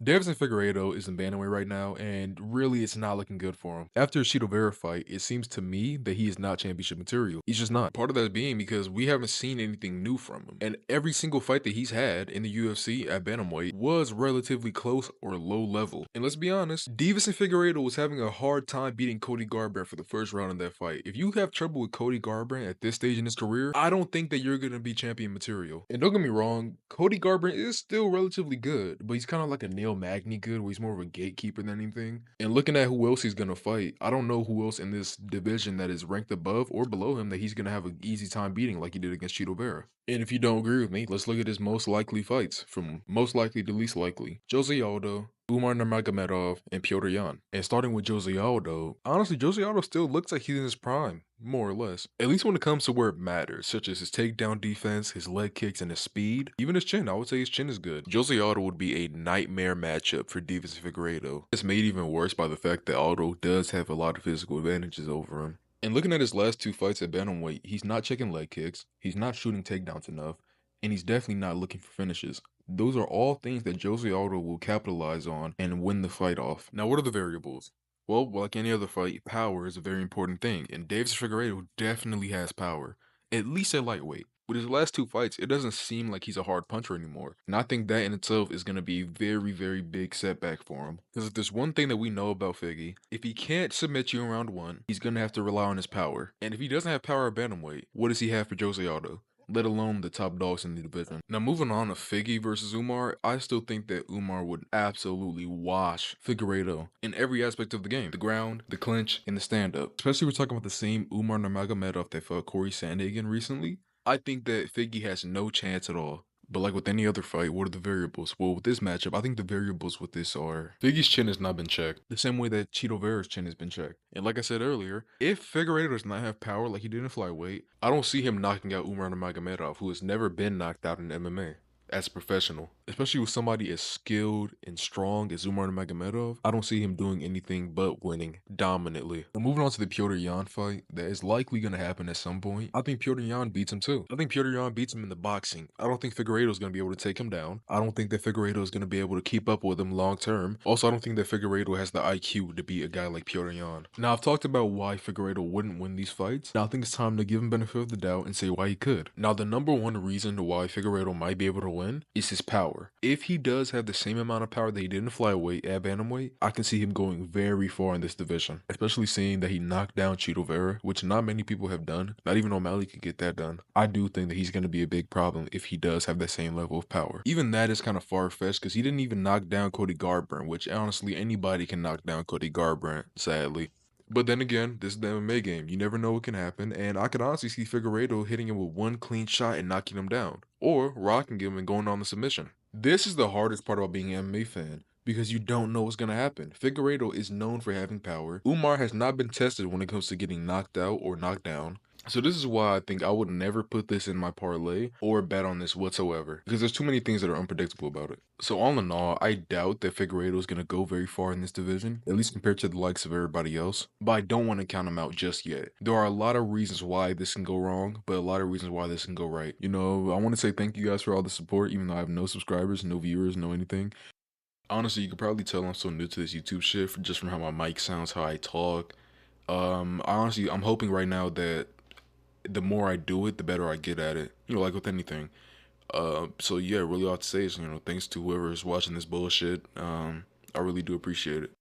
Deivison Figueirdo is in Bantamweight right now, and really it's not looking good for him. After the Cheeto Vera fight, it seems to me that he is not championship material. He's just not. Part of that being because we haven't seen anything new from him. And every single fight that he's had in the UFC at Bantamweight was relatively close or low level. And let's be honest, Deivison Figueirdo was having a hard time beating Cody Garbrandt for the first round in that fight. If you have trouble with Cody Garbrandt at this stage in his career, I don't think that you're going to be champion material. And don't get me wrong, Cody Garbrandt is still relatively good, but he's kind of like a Neil Magny good, where he's more of a gatekeeper than anything. And looking at who else he's going to fight, I don't know who else in this division that is ranked above or below him that he's going to have an easy time beating like he did against Cheeto Vera. And if you don't agree with me, let's look at his most likely fights, from most likely to least likely. Jose Aldo, Umar Nurmagomedov, and Piotr Yan. And starting with Jose Aldo, honestly, Jose Aldo still looks like he's in his prime, more or less. At least when it comes to where it matters, such as his takedown defense, his leg kicks, and his speed. Even his chin, I would say his chin is good. Jose Aldo would be a nightmare matchup for Deivison Figueiredo. It's made even worse by the fact that Aldo does have a lot of physical advantages over him. And looking at his last two fights at bantamweight, he's not checking leg kicks, he's not shooting takedowns enough, and he's definitely not looking for finishes. Those are all things that Jose Aldo will capitalize on and win the fight off. Now, what are the variables? Well, like any other fight, power is a very important thing, and Deivison Figueiredo definitely has power, at least at lightweight. With his last two fights, it doesn't seem like he's a hard puncher anymore. And I think that in itself is going to be a very, very big setback for him. Because if there's one thing that we know about Figgy, if he can't submit you in round one, he's going to have to rely on his power. And if he doesn't have power at bantamweight, what does he have for Jose Aldo? Let alone the top dogs in the division. Now, moving on to Figgy versus Umar, I still think that Umar would absolutely wash Figueiredo in every aspect of the game. The ground, the clinch, and the stand-up. Especially we're talking about the same Umar Nurmagomedov that fought Corey Sandhagen recently. I think that Figgy has no chance at all. But like with any other fight, what are the variables? Well, with this matchup, I think the variables with this are Figgy's chin has not been checked, the same way that Cheeto Vera's chin has been checked. And like I said earlier, if Figueiredo does not have power like he did in flyweight, I don't see him knocking out Umar Nurmagomedov, who has never been knocked out in MMA. As a professional, especially with somebody as skilled and strong as Umar Nurmagomedov, I don't see him doing anything but winning dominantly. Now, moving on to the Piotr Yan fight that is likely going to happen at some point, I think Piotr Yan beats him too. I think Piotr Yan beats him in the boxing. I don't think Figueiredo is going to be able to take him down. I don't think that Figueiredo is going to be able to keep up with him long term. Also, I don't think that Figueiredo has the IQ to beat a guy like Piotr Yan. Now, I've talked about why Figueiredo wouldn't win these fights. Now, I think it's time to give him benefit of the doubt and say why he could. Now, the number one reason why Figueiredo might be able to win is his power. If he does have the same amount of power that he did in flyweight at bantamweight, I can see him going very far in this division, especially seeing that he knocked down Cheeto Vera, which not many people have done. Not even O'Malley could get that done. I do think that he's going to be a big problem if he does have that same level of power. Even that is kind of far-fetched because he didn't even knock down Cody Garbrandt, which honestly anybody can knock down Cody Garbrandt, sadly. But then again, this is the MMA game. You never know what can happen, and I could honestly see Figueiredo hitting him with one clean shot and knocking him down, or rocking him and going on the submission. This is the hardest part about being an MMA fan, because you don't know what's going to happen. Figueiredo is known for having power. Umar has not been tested when it comes to getting knocked out or knocked down. So this is why I think I would never put this in my parlay or bet on this whatsoever, because there's too many things that are unpredictable about it. So all in all, I doubt that Figueiredo is going to go very far in this division, at least compared to the likes of everybody else, but I don't want to count him out just yet. There are a lot of reasons why this can go wrong, but a lot of reasons why this can go right. You know, I want to say thank you guys for all the support, even though I have no subscribers, no viewers, no anything. Honestly, you can probably tell I'm so new to this YouTube shit just from how my mic sounds, how I talk. I'm hoping right now that the more I do it, the better I get at it. You know, like with anything. So yeah, really all I have to say is, you know, thanks to whoever is watching this bullshit. I really do appreciate it.